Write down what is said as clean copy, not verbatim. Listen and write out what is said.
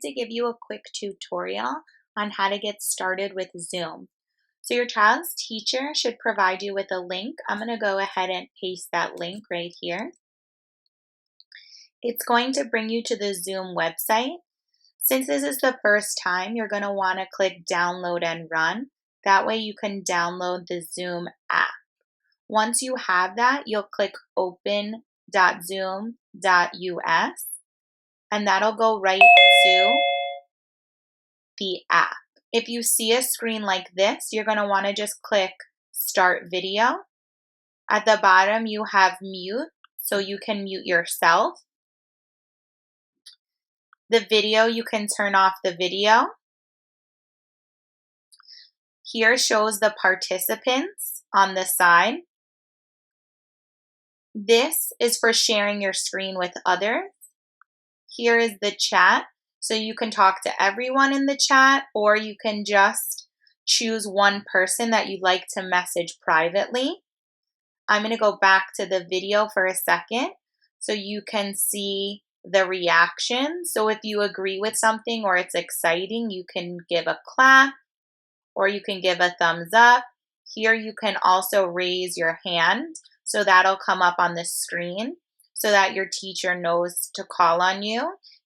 To give you a quick tutorial on how to get started with Zoom. So your child's teacher should provide you with a link. I'm going to go ahead and paste that link right here. It's going to bring you to the Zoom website. Since this is the first time, you're going to want to click download and run. That way you can download the Zoom app. Once you have that, you'll click open.zoom.us and that'll go right to the app. If you see a screen like this, you're going to want to just click Start Video. At the bottom, you have Mute, so you can mute yourself. The video, you can turn off the video. Here shows the participants on the side. This is for sharing your screen with others. Here is the chat. So you can talk to everyone in the chat, or you can just choose one person that you'd like to message privately. I'm going to go back to the video for a second so you can see the reaction. So if you agree with something or it's exciting, you can give a clap or you can give a thumbs up. Here you can also raise your hand, so that'll come up on the screen so that your teacher knows to call on you.